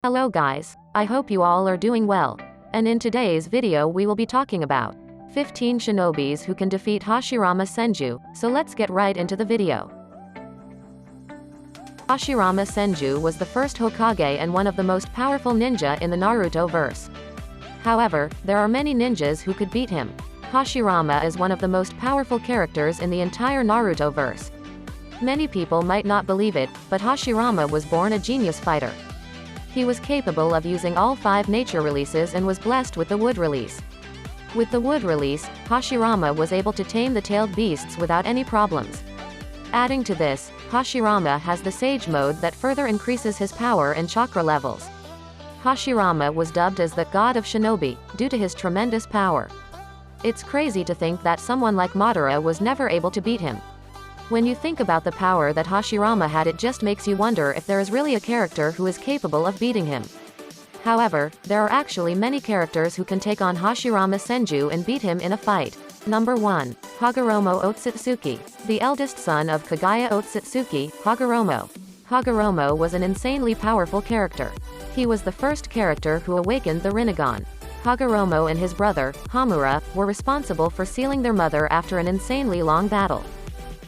Hello guys, I hope you all are doing well. And in today's video we will be talking about 15 shinobis who can defeat Hashirama Senju, so let's get right into the video. Hashirama Senju was the first Hokage and one of the most powerful ninja in the Naruto verse. However, there are many ninjas who could beat him. Hashirama is one of the most powerful characters in the entire Naruto verse. Many people might not believe it, but Hashirama was born a genius fighter. He was capable of using all 5 nature releases and was blessed with the wood release. With the wood release, Hashirama was able to tame the tailed beasts without any problems. Adding to this, Hashirama has the Sage mode that further increases his power and chakra levels. Hashirama was dubbed as the God of Shinobi, due to his tremendous power. It's crazy to think that someone like Madara was never able to beat him. When you think about the power that Hashirama had, it just makes you wonder if there is really a character who is capable of beating him. However, there are actually many characters who can take on Hashirama Senju and beat him in a fight. Number 1. Hagoromo Otsutsuki. The eldest son of Kagaya Otsutsuki, Hagoromo. Hagoromo was an insanely powerful character. He was the first character who awakened the Rinnegan. Hagoromo and his brother, Hamura, were responsible for sealing their mother after an insanely long battle.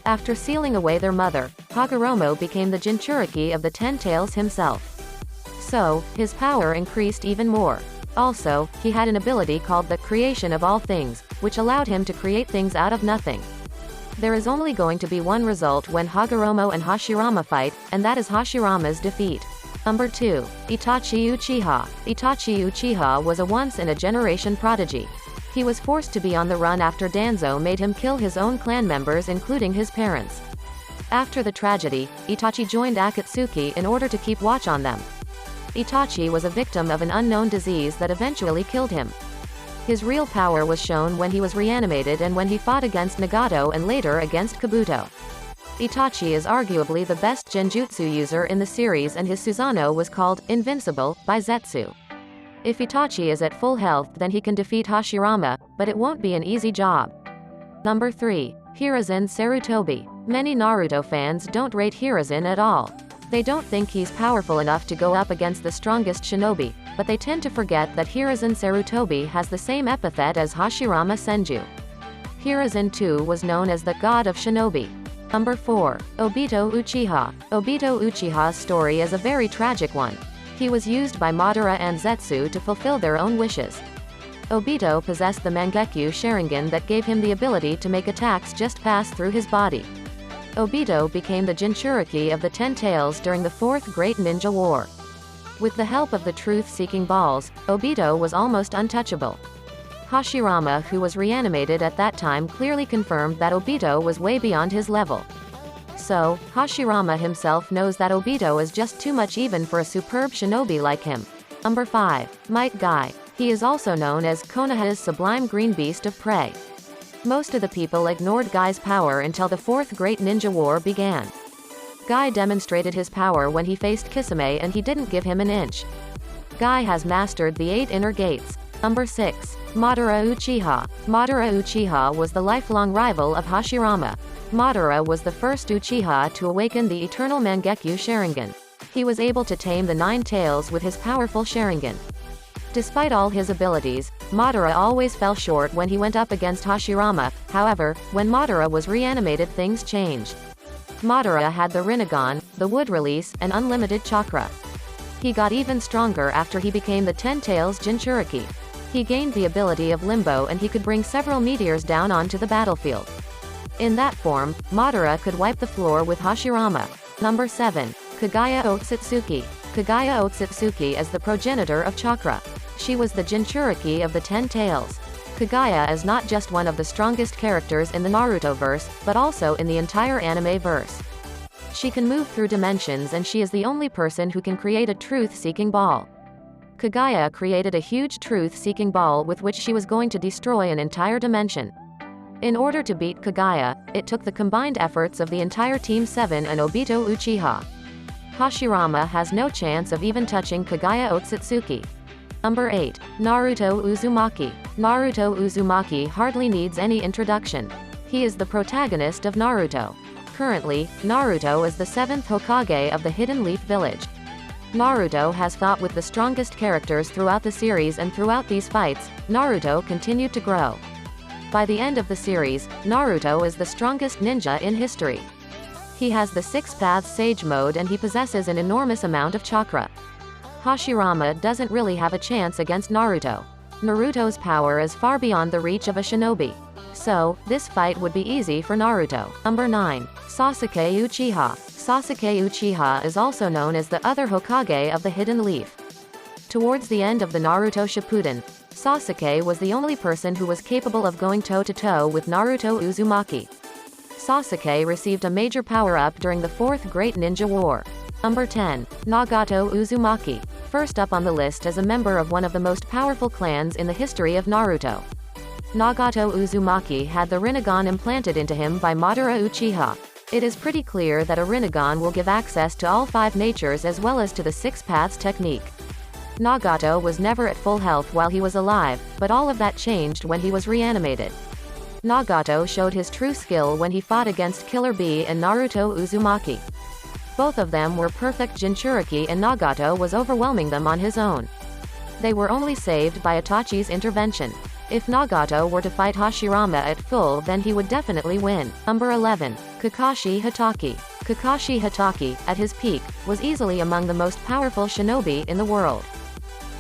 After sealing away their mother, Hagoromo became the Jinchuriki of the 10 Tails himself. So, his power increased even more. Also, he had an ability called the creation of all things, which allowed him to create things out of nothing. There is only going to be one result when Hagoromo and Hashirama fight, and that is Hashirama's defeat. Number 2. Itachi Uchiha. Itachi Uchiha was a once-in-a-generation prodigy. He was forced to be on the run after Danzo made him kill his own clan members, including his parents. After the tragedy, Itachi joined Akatsuki in order to keep watch on them. Itachi was a victim of an unknown disease that eventually killed him. His real power was shown when he was reanimated and when he fought against Nagato and later against Kabuto. Itachi is arguably the best genjutsu user in the series, and his Susanoo was called Invincible by Zetsu. If Itachi is at full health, then he can defeat Hashirama, but it won't be an easy job. Number 3. Hiruzen Sarutobi. Many Naruto fans don't rate Hiruzen at all. They don't think he's powerful enough to go up against the strongest shinobi, but they tend to forget that Hiruzen Sarutobi has the same epithet as Hashirama Senju. Hiruzen too was known as the God of Shinobi. Number 4. Obito Uchiha. Obito Uchiha's story is a very tragic one. He was used by Madara and Zetsu to fulfill their own wishes. Obito possessed the Mangekyo Sharingan that gave him the ability to make attacks just pass through his body. Obito became the Jinchuriki of the 10 Tails during the 4th Great Ninja War. With the help of the truth-seeking balls, Obito was almost untouchable. Hashirama, who was reanimated at that time, clearly confirmed that Obito was way beyond his level. So, Hashirama himself knows that Obito is just too much even for a superb shinobi like him. Number 5. Might Guy. He is also known as Konoha's sublime green beast of prey. Most of the people ignored Guy's power until the 4th Great Ninja War began. Guy demonstrated his power when he faced Kisame, and he didn't give him an inch. Guy has mastered the 8 inner gates. Number 6. Madara Uchiha. Madara Uchiha was the lifelong rival of Hashirama. Madara was the first Uchiha to awaken the eternal Mangekyo Sharingan. He was able to tame the 9 Tails with his powerful Sharingan. Despite all his abilities, Madara always fell short when he went up against Hashirama. However, when Madara was reanimated, things changed. Madara had the Rinnegan, the wood release, and unlimited chakra. He got even stronger after he became the 10 Tails Jinchuriki. He gained the ability of Limbo, and he could bring several meteors down onto the battlefield. In that form, Madara could wipe the floor with Hashirama. Number 7. Kagaya Otsutsuki. Kagaya Otsutsuki is the progenitor of chakra. She was the Jinchuriki of the 10 Tails. Kagaya is not just one of the strongest characters in the Naruto verse, but also in the entire anime verse. She can move through dimensions, and she is the only person who can create a truth-seeking ball. Kagaya created a huge truth-seeking ball with which she was going to destroy an entire dimension. In order to beat Kagaya, it took the combined efforts of the entire Team 7 and Obito Uchiha. Hashirama has no chance of even touching Kagaya Otsutsuki. Number 8. Naruto Uzumaki. Naruto Uzumaki hardly needs any introduction. He is the protagonist of Naruto. Currently, Naruto is the 7th Hokage of the Hidden Leaf Village. Naruto has fought with the strongest characters throughout the series, and throughout these fights, Naruto continued to grow. By the end of the series, Naruto is the strongest ninja in history. He has the 6 Paths Sage Mode and he possesses an enormous amount of chakra. Hashirama doesn't really have a chance against Naruto. Naruto's power is far beyond the reach of a shinobi. So, this fight would be easy for Naruto. Number 9. Sasuke Uchiha. Sasuke Uchiha is also known as the other Hokage of the Hidden Leaf. Towards the end of the Naruto Shippuden, Sasuke was the only person who was capable of going toe-to-toe with Naruto Uzumaki. Sasuke received a major power-up during the 4th Great Ninja War. Number 10. Nagato Uzumaki. First up on the list is a member of one of the most powerful clans in the history of Naruto. Nagato Uzumaki had the Rinnegan implanted into him by Madara Uchiha. It is pretty clear that a Rinnegan will give access to all 5 natures as well as to the 6 paths technique. Nagato was never at full health while he was alive, but all of that changed when he was reanimated. Nagato showed his true skill when he fought against Killer Bee and Naruto Uzumaki. Both of them were perfect Jinchuriki and Nagato was overwhelming them on his own. They were only saved by Itachi's intervention. If Nagato were to fight Hashirama at full, then he would definitely win. Number 11. Kakashi Hatake. Kakashi Hatake, at his peak, was easily among the most powerful shinobi in the world.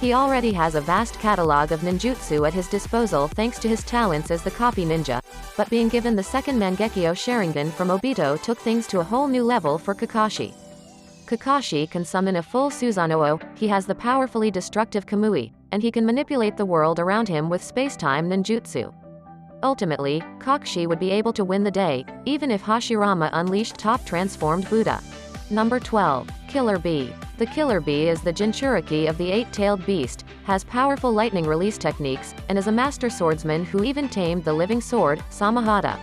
He already has a vast catalog of ninjutsu at his disposal thanks to his talents as the copy ninja, but being given the second Mangekyo Sharingan from Obito took things to a whole new level for Kakashi. Kakashi can summon a full Susanoo, he has the powerfully destructive Kamui, and he can manipulate the world around him with space-time ninjutsu. Ultimately, Kakashi would be able to win the day, even if Hashirama unleashed top transformed Buddha. Number 12. Killer Bee. The Killer Bee is the Jinchuriki of the 8-tailed beast, has powerful lightning release techniques, and is a master swordsman who even tamed the living sword, Samahata.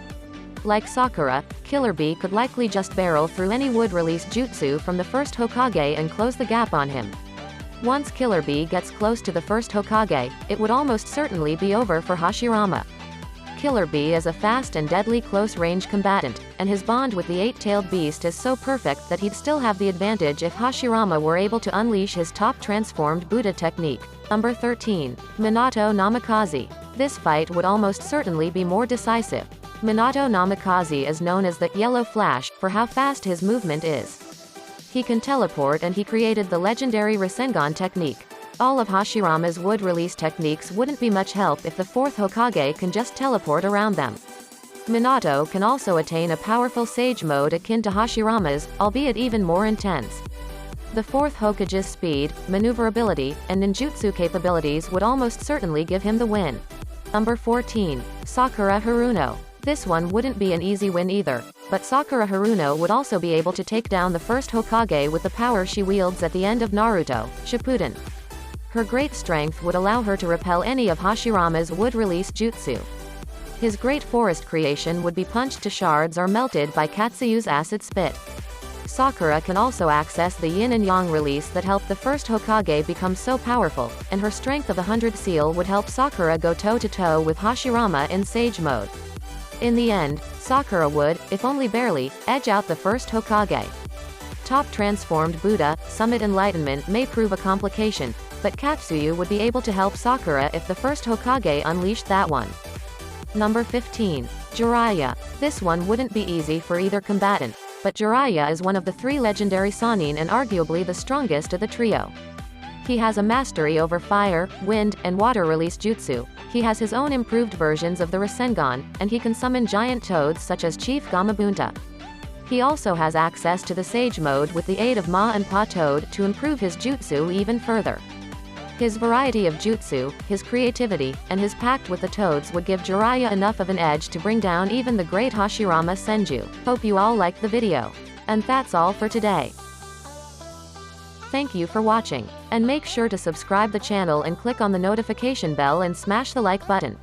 Like Sakura, Killer Bee could likely just barrel through any wood release jutsu from the first Hokage and close the gap on him. Once Killer Bee gets close to the first Hokage, it would almost certainly be over for Hashirama. Killer Bee is a fast and deadly close-range combatant, and his bond with the 8-tailed beast is so perfect that he'd still have the advantage if Hashirama were able to unleash his top transformed Buddha technique. Number 13. Minato Namikaze. This fight would almost certainly be more decisive. Minato Namikaze is known as the Yellow Flash for how fast his movement is. He can teleport and he created the legendary Rasengan technique. All of Hashirama's wood release techniques wouldn't be much help if the 4th Hokage can just teleport around them. Minato can also attain a powerful Sage Mode akin to Hashirama's, albeit even more intense. The 4th Hokage's speed, maneuverability, and ninjutsu capabilities would almost certainly give him the win. Number 14. Sakura Haruno. This one wouldn't be an easy win either, but Sakura Haruno would also be able to take down the first Hokage with the power she wields at the end of Naruto Shippuden. Her great strength would allow her to repel any of Hashirama's wood release jutsu. His great forest creation would be punched to shards or melted by Katsuyu's acid spit. Sakura can also access the yin and yang release that helped the first Hokage become so powerful, and her strength of 100 seal would help Sakura go toe-to-toe with Hashirama in Sage Mode. In the end, Sakura would, if only barely, edge out the first Hokage. Top transformed Buddha, Summit Enlightenment may prove a complication, but Katsuyu would be able to help Sakura if the first Hokage unleashed that one. Number 15. Jiraiya. This one wouldn't be easy for either combatant, but Jiraiya is one of the 3 legendary Sannin and arguably the strongest of the trio. He has a mastery over fire, wind, and water release jutsu. He has his own improved versions of the Rasengan, and he can summon giant toads such as Chief Gamabunta. He also has access to the Sage Mode with the aid of Ma and Pa Toad to improve his jutsu even further. His variety of jutsu, his creativity, and his pact with the toads would give Jiraiya enough of an edge to bring down even the great Hashirama Senju. Hope you all liked the video. And that's all for today. Thank you for watching, and make sure to subscribe the channel and click on the notification bell and smash the like button.